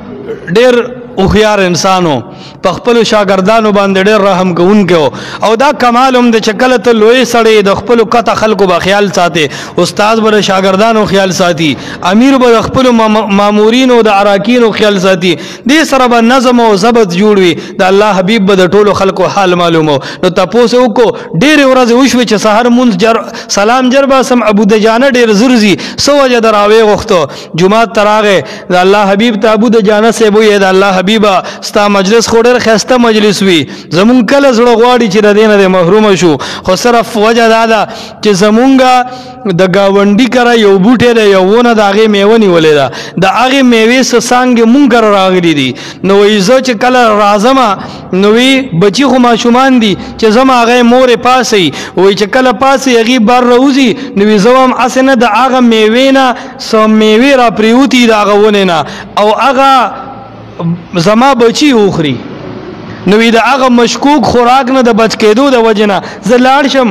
ډېر اوخيار انسانو په خپل شاګردانو باندې ډېر رحم کوونکو او دا کمال هم د چکل ته لوی سړی د خپل کته خلکو به خیال ساتي استاد به شاګردانو خیال ساتي امیر به خپل مامورین او د اراکین خیال ساتي دې سره به نظم او ضبط جوړوي د الله حبیب به د ټولو خلکو حال معلومو نو تاسو وکړو ډېر ورځ وشوي چې سحر مونږ جر سلام جربا سم ابو دجانه ډېر زرزي سو وجه دراوي غوښتو جمعه تراغه د الله حبیب ته ابو دجانه سه وې د الله حبیبا ستا مجلس خو ډېر خسته مجلس وی زمون کله زړه غواړي چې د دینه د محروم شو خو صرف وجه دا ده چې زمونږه د گاونډي کرا یو بوټی دی یو ونه د هغې میوه نیولې ده د هغې میوې څه څانګې مونږ کره راغلي دي نو وایي زه چې کله راځمه نو وی بچي خو ماشومان دي چې زما هغې مورې پاسئ وایي چې کله پاسئ هغې بر راوځي نو وي زه هم هسې نه د هغه میوې نه څه میوې را پرېوتي د هغه ونې نه او هغه زما بچی اوخري نو د هغه مشکوک خوراک نه د بچ کېدو د وجنه زه لاړ شم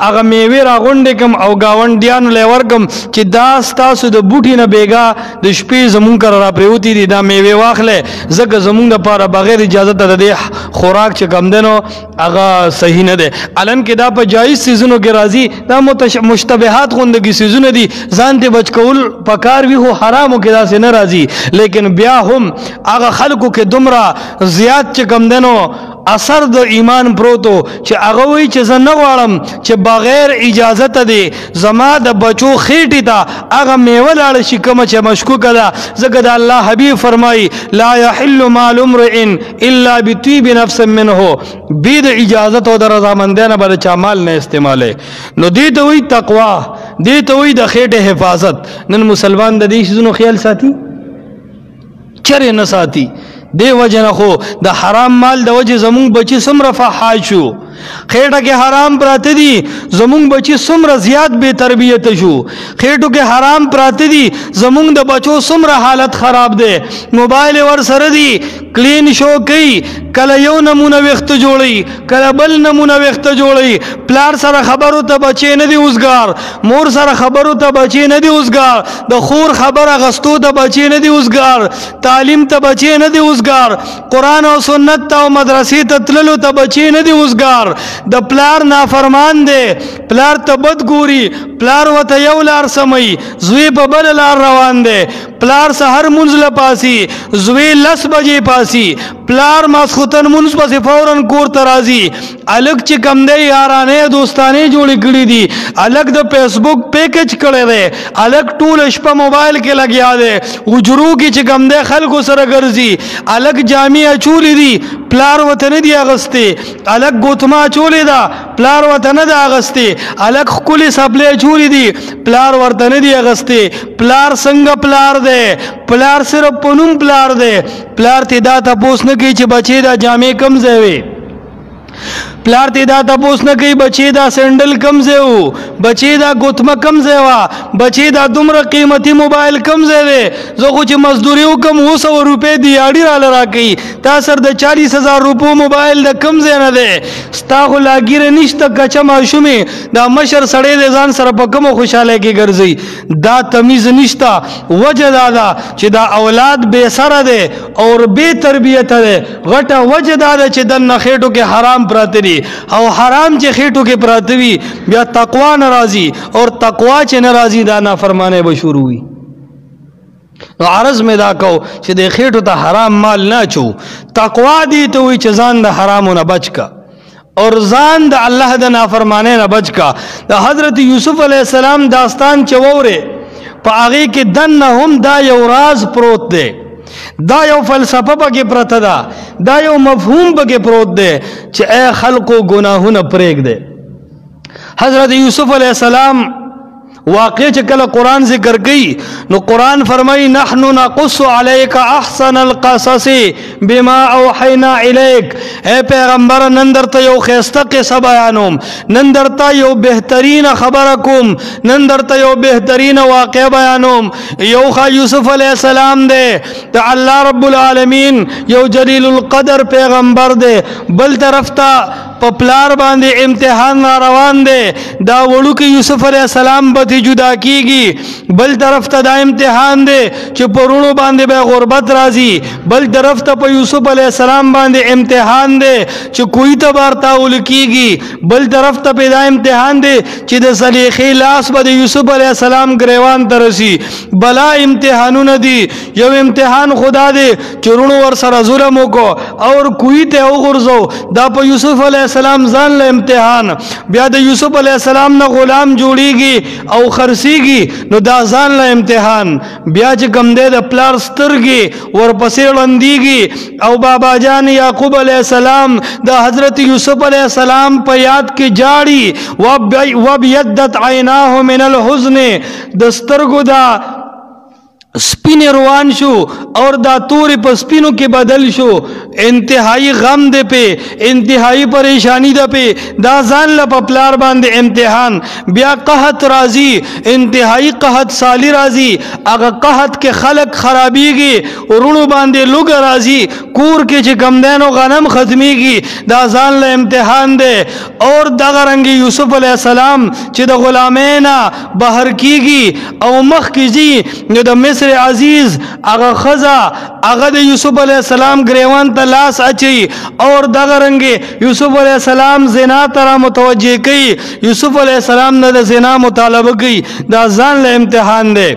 هغه میوې راغونډې کم او گاونډیانو له ورکم چې دا ستاسو د بوټي نه بیګا د شپې زمونږ کره را پریوتي دي دا میوې واخلې ځکه زمونږ لپاره بغیر اجازه د دې خوراک چې کم دنو هغه صحیح نه دی علن کې دا په جایز سيزونو کې راځي دا مشتبهات غوندګي سيزونه دي ځان ته بچ کول پکار وی هو حرامو کې دا نه راځي لیکن بیا هم هغه خلکو کې دومره زیات چې کم دنو اثر د ایمان پروتو چې هغه وی چې زه نه غواړم چې بغیر اجازه ته دی زما د بچو خېټې ته هغه میوه لاړه شي کومه چې مشکوکه ده ځکه د الله حبیب فرمایي لا يحل مال امرئ الا بطيب نفس منه بې د اجازت او د رضامندۍ نه به چا مال نه استعمالی نو دې ته وایي تقوا دې ته وایي د خېټې حفاظت نن مسلمان د دې شیزونو خیال ساتي چرې نه ساتي دی وجنه خو د حرام مال د وجه زمون بچی سمره فحاش شو خېټه کې حرام پراته دي زمون بچی سمره زیات بے تربیت شو خېټو کې حرام پراته دي زمون د بچو سمره حالت خراب ده موبایل ور سره دي کلین شو کوي کله یو نمونه وخت جوړي کله بل نمونه وخت جوړي پلار سره خبرو ته بچی نه دی اوسګار مور سره خبرو ته بچی نه دی اوسګار د خور خبره غستو ته بچی نه دی اوسګار تعلیم ته بچی نه دی اوسګار قرآن او سنت ته او مدرسې ته تللو ته بچی نه دی اوسګار د پلار نافرمان دی پلار ته بد ګوري پلار وته یو لار سمي زوی په بل لار روان دی پلار سحر منځ لپاسي زوی لس بجې پاسي پلار ماسختن منځ پسې فورن کور ته راځي الګ چې کم دی یارانه دوستانه جوړې کړې دي الګ د فیسبوک پیکج کړی دی الګ ټول شپه موبایل کې لګیا دی غجرو کې چې کم دی خلکو سره ګرځي الګ جامع چولې دي پلار وته نه دی اغسته الګ ګوتما چولې دا پلار ورته نه دی اغسته الګ خولي سپلې چولې دي پلار ورته نه دی اغسته پلار څنګه پلار دی پلار صرف پونم پلار دی پلار ته دا تاسو نه کوي چې بچي دا جامې کم ځوي پلار ته دا تاسو نه کوي بچي دا سندل کم ځو بچي دا ګوتمه کم ځوا بچي دا دومره قیمتي موبایل کم ځوي زه خو چې مزدوري وکم 200 روپے دی اړي را لراکي تا سر د 40000 روپو موبایل د کم ځای نه دی ستا خو لاګیره نشته کچا ماشومه دا مشر سړی د ځان سره په کوم خوشاله کې ګرځي دا تمیز نشته وجه دا چې دا اولاد بے سره دی او بے تربیت دی غټه وجه دا چې د نخېټو کې حرام پراته دي او حرام چې خېټو کې پراته وي بیا تقوا ناراضي اور تقوا چې ناراضي دا نافرمانه به شروع وي نو عرض میں دا کو چې د خېټو ته حرام مال نه چو تقوا دی ته وي چې ځان د حرامو نه بچ کا اور ځان د الله د نافرمانه نه بچ کا د حضرت یوسف علیہ السلام داستان چوره په هغه کې دنه هم دا یو راز پروت دی دا یو فلسفه پکې پرته ده دا یو مفهوم پکې پروت دی چې اے خلقو گناهونه پرېږ دي حضرت یوسف علیہ السلام واقع چکل قرآن ذکر گئی نو قرآن فرمائی نحن نقص علیک احسن القصص بما اوحینا الیک، اے پیغمبر نندر تا یو خیستا قصہ بیانوم، نندر تا یو بہترین خبرکم، نندر تا یو بہترین واقع بیانوم. یو خا یوسف علیہ السلام دے تا اللہ رب العالمین یو جلیل القدر پیغمبر دے، بل طرف تا پپلار باندے امتحان روان دے، دا وڑو کی یوسف علیہ السلام بتی جدا کی گی، بل طرف تا دا امتحان دے چھ پرونو باندے بے غربت رازی، بل طرف تا پا یوسف علیہ السلام باندے امتحان دے چھ کوئی تبار تاول کی گی، بل طرف تا پا دا امتحان دے چھ دا سلیخی لاس با دا یوسف علیہ السلام گریوان ترسی. بلا امتحانو ندی، یو امتحان خدا دے چرونو ورسر ظلمو کو اور کوئی تے او غرزو، دا پا یوسف علیہ السلام زان لے امتحان، بیا دا یوسف علیہ السلام نا غلام جوڑی گی او خرسی گی نو دا زان لے امتحان، بیا چھ کم دے دا پلار سترگی ورپسی رندی گی او بابا جان یعقوب علیہ السلام دا حضرت یوسف علیہ السلام پا یاد کی جاڑی وَبْيَدَّتْ عَيْنَاهُ مِنَ الْحُزْنِ دسترگو دا سپین روان شو اور دا توری پا سپینوں کے بدل شو، انتہائی غم دے پہ، انتہائی پریشانی دے پہ، دا زان لپا پلار باندے امتحان. بیا قحط رازی، انتہائی قحط سالی رازی، اگا قحط کے خلق خرابی گی، رونو باندے لگ رازی، کور کے چکم دینو غنم ختمی گی، دا زان لے امتحان دے. اور دا غرنگی یوسف علیہ السلام چی دا غلامینا بہر کی گی او مخ کی جی نو دا مصر عزیز اغا خزا اغا دا یوسف علیہ السلام گریوان تا لاس اچھی اور دا غرنگی یوسف علیہ السلام زنا ترا متوجہ کی، یوسف علیہ السلام نا دا زنا مطالبہ کی، دا زان لے امتحان دے.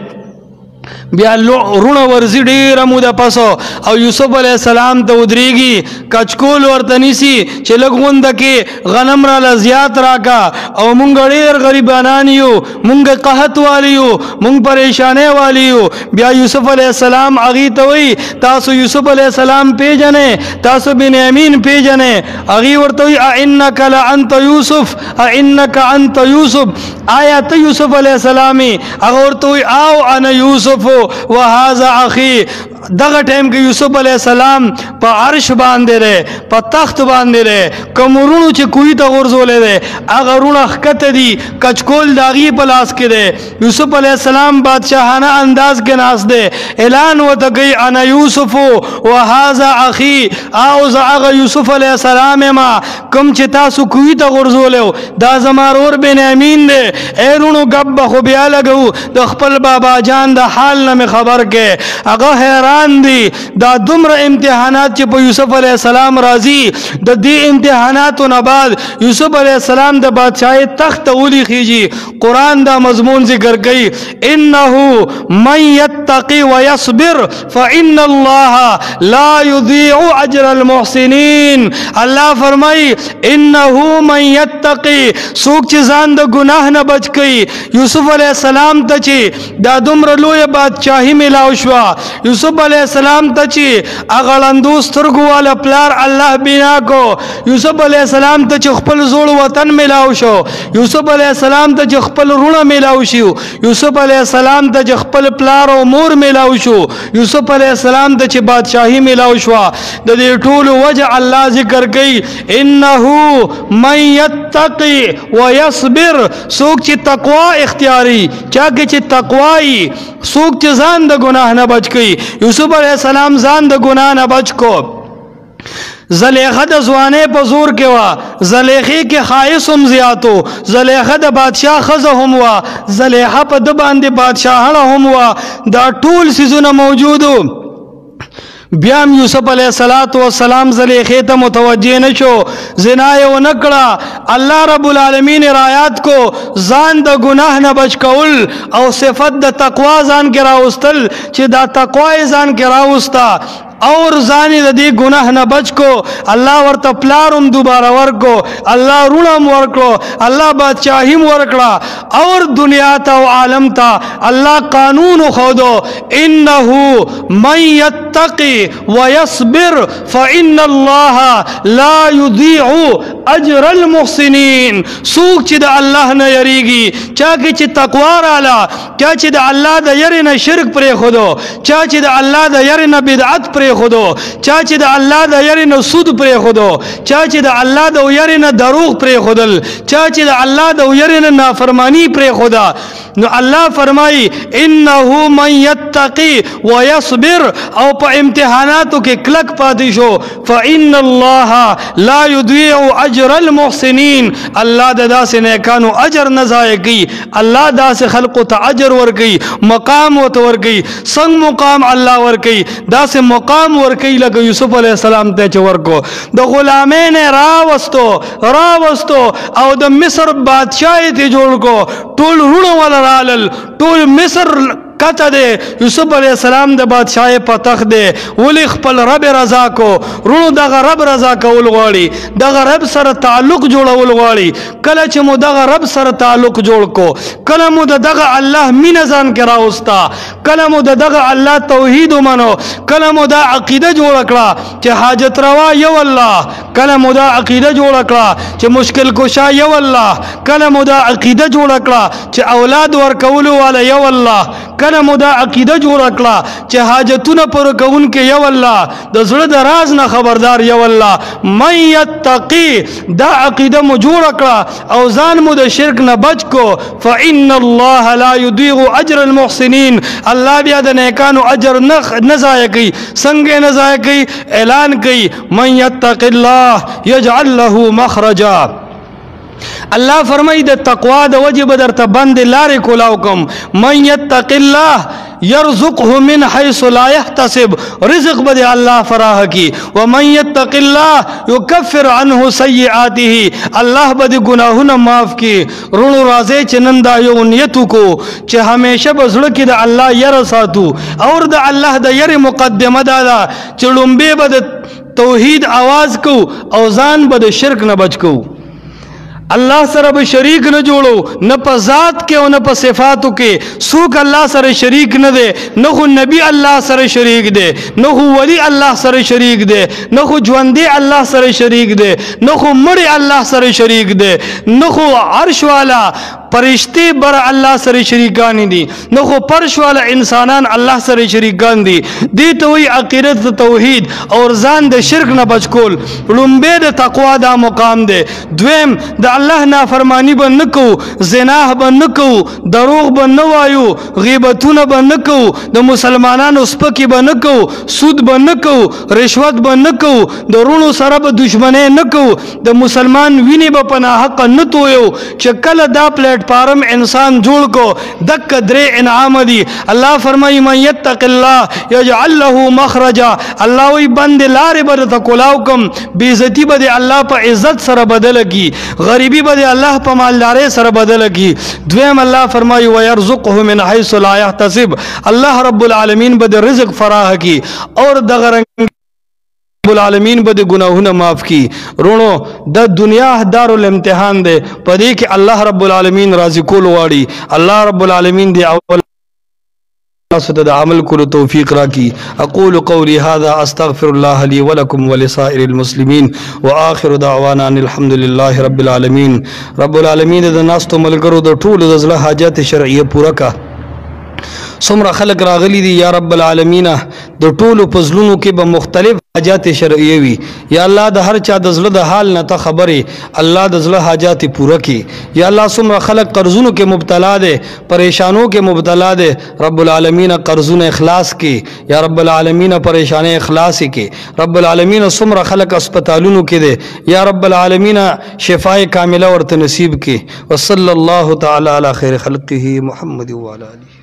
بیا رون ورزی دیر مودا پسو او یوسف علیہ السلام تا ادریگی کچکول ورطنیسی چه لگون دکی غنم را لزیات راکا او منگ دیر غریبانانیو، منگ قحط والیو، منگ پریشانے والیو. بیا یوسف علیہ السلام اغیتوی تاسو یوسف علیہ السلام پی جنے، تاسو بنیامین پی جنے، اغی ورطوی اعنکا لعنت یوسف، اعنکا انت یوسف، آیا تا یوسف علیہ السلامی، اغورتوی آو انا یوسف وہذا اخی. دغه ٹائم کې یوسف علیہ السلام په عرش باندې رہے، په تخت باندې رہے، کمرونو چې کوئی ته غرزولې ده هغه رونه ښکته دي، کچکول د هغې په لاس کې دی. یوسف علیہ السلام بادشاہانه انداز کې ناست دی، اعلان ورته کوي انا یوسف وهذا اخی، او زه هغه یوسف علیہ السلام یما کوم چې تاسو کوی ته غرزولی، دا زما ورور بنیامین دی. اے رونو ګپ به خو بیا لګو، د خپل بابا جان د حال نه مې خبر کې، هغه حیران دی دا دمر امتحانات چی پا یوسف علیہ السلام راضی. دا دی امتحاناتو نباد یوسف علیہ السلام دا بادشاہ تخت اولی خیجی. قرآن دا مضمون ذکر کئی انہو من یتقی ویصبر فإن اللہ لا یضیع اجر المحسنین. اللہ فرمائی انہو من یتقی، سوک چیزان دا گناہ نہ بچ کئی. یوسف علیہ السلام تا چی دا دمر لوی بادشاہی ملاوشوا، یوسف علیہ السلام تچی اغلندوس ترگو والا پلار اللہ بنا کو، یوسف علیہ السلام تچی خپل زوڑ وطن ملاو شو، یوسف علیہ السلام تچی خپل رونا ملاو شو، یوسف علیہ السلام تچی خپل پلار و مور ملاو شو، یوسف علیہ السلام تچی بادشاہی ملاو شوا. دا دی طول وجہ اللہ ذکر کئی انہو من یتقی ویصبر، سوک چی تقوی اختیاری چاکہ چی تقوی، سوک چی زان دا گناہ نہ بچ کئی. یوسف علیہ السلام زان دا گناہ نہ بچ کو. زلیخہ دا زوانے پا زور کے وا، زلیخی کے خائص ہم زیادو، زلیخہ دا بادشاہ خزہ ہم وا، زلیخہ پا دبان دی بادشاہ ہم وا، دا طول سیزونا موجودو. بیام یوسف علیہ السلام زلیخی تا متوجہ نشو، زنائے و نکڑا. اللہ رب العالمین رایات کو زان دا گناہ نہ بچ کول او صفت دا تقوی زان کے راوستل چی دا تقوی زان کے راوستا اور زانی دا دی گناہ نہ بچ کو. اللہ ورطا پلارم دوبارہ ورکو، اللہ رونم ورکو، اللہ بادشاہیم ورکڑا اور دنیا تا و عالم تا اللہ قانون خودو انہو من یتقی يتقي ويصبر فإن الله لا يضيع اجر المحسنين. سوک چې د الله نه یریږي، چا کې چې تقوا رااله، چا چې د الله د یری نه شرک پرې خودو، چا چې د الله د یری نه بدعت پرې خودو، چا چې د الله د یری نه سود پرې خودو، چا چې د الله د یری نه دروغ پرې خودل، چا چې د الله د یری نه نافرمانی پرې خدا، نو الله فرمایي انه من یتقی ویصبر، او په امتحاناتو کې کلک پاتې شو، فإن الله لا يضيع اجر المحسنین، الله د داسې نیکانو اجر نه ضایع کوي. الله داسې خلقو ته اجر ورکوي، مقام ورته ورکوي. څنګه مقام الله ورکوي؟ داسې مقام ورکوي لکه یوسف علیه السلام ته چې ورکو، د غلامین راوستو او د مصر بادشاہ ته جوړ کو، ټول رونو ولا رالل، ټول مصر کته دے یوسف علیہ السلام د بادشاہ په تخت دے، ولی خپل رب رضا کو، رونو دغه رب رضا کول غواړي، دغه رب سره تعلق جوړول غواړي. کله چې مو دغه رب سره تعلق جوړ کو، کله مو دغه الله مینه ځان کې راوستا، کله مو دغه الله توحید ومنو، کله مو دا عقیده جوړ کړه چې حاجت روا یو الله، کله مو دا عقیده جوړ کړه چې مشکل کشا یو الله، کله مو دا عقیده جوړ کړه چې اولاد ورکول والا یو الله، کله مو دا عقیده جوړ کړه چې حاجتونه پر کوون کې یو الله، د زړه د راز نه خبردار یو الله. من یتقی، دا عقیده مو جوړ کړه او ځان مو د شرک نه بچ کو، فإن الله لا يضيع اجر المحسنین، الله بیا د نیکانو اجر نه ضایع کوي. څنګه نه ضایع کوي؟ اعلان کوي من یتق الله یجعل له مخرجا. الله فرمای د تقوا د وجه بدر ته بند لارې کولاو کوم. من یتق الله یرزقه من حیث لا یحتسب، رزق بده الله فراہ کی. ومن یتق الله یکفر عنه سیئاته، الله بده گناهونه معاف کی. رونو راځي چې نن دا یو نیتو کو چې همیشه بزړه کې د الله یره ساتو، اور د الله د یره مقدمه دا چې لومبه بده توحید आवाज کو او ځان بده شرک نه بچ کو. اللہ سره به شریک نه جوړو، نه په ذات کې او نه په صفاتو کې. څوک الله سره شریک نه دی، نه خو نبی الله سره شریک دی، نه خو ولی الله سره شریک دی، نه خو ژوندی الله سره شریک دی، نه خو مړی الله سره شریک دی، نه خو عرش والا پرشتے بر اللہ سره شریکان دي، نه خو پرش والا انسانان الله سره شریکان دي. دي ته وی عقیدت توحید اور ځان د شرک نه بچ کول. لومبه د تقوا دا مقام دی. دویم د الله نافرمانی به نه کو، زنا به نه کو، دروغ به نه وایو، غیبتونه به نه کو، د مسلمانانو سپکی به نه کو، سود به نه کو، رشوت به نه کو، د رونو سره به دشمنی نه کو، د مسلمان ویني به پناه حق نه تویو. چې کله دا پلیټ فارم انسان جوړ کو، دک درې انعام دي. الله فرمایي من یتق الله یجعل له مخرجا، الله وی بند لارې به ته کولاو کم. بے عزتی به الله په عزت سره بدل کی، غریبی به الله په مالداري سره بدل کی. دویم الله فرمایي ويرزقه من حيث لا يحتسب، الله رب العالمین به رزق فراہ کی اور دغه رنگ رب العالمین به گناهونه معاف کی. رونو د دنیا دار الامتحان ده، پدې کې الله رب العالمین راضي کول واړي. الله رب العالمین دی اول سدد عمل کو توفیق راکی. اقول قولی هذا استغفر الله لي ولكم ولسائر المسلمین واخر دعوانا ان الحمد لله رب العالمین. رب العالمین د ناس ته ملګرو د ټول د زړه حاجات شرعیه پوره کا. څومره خلق راغلی دي یا رب العالمین، د ټولو پزلونو کې به مختلف حاجات شرعیه وي. یا الله د هر چا د زړه د حال نه ته خبرې، الله د زړه حاجات پوره کړي. یا الله څومره خلق قرضونو کې مبتلا دي، پریشانوں کې مبتلا دي، رب العالمین قرضونه اخلاص کړي. یا رب العالمین پریشانه اخلاص کړي. رب العالمین څومره خلق اسپیټالونو کې دي، یا رب العالمین شفای کامله ورته نصیب کړي. وصلی الله تعالی علی خیر خلقه محمد و علی آله.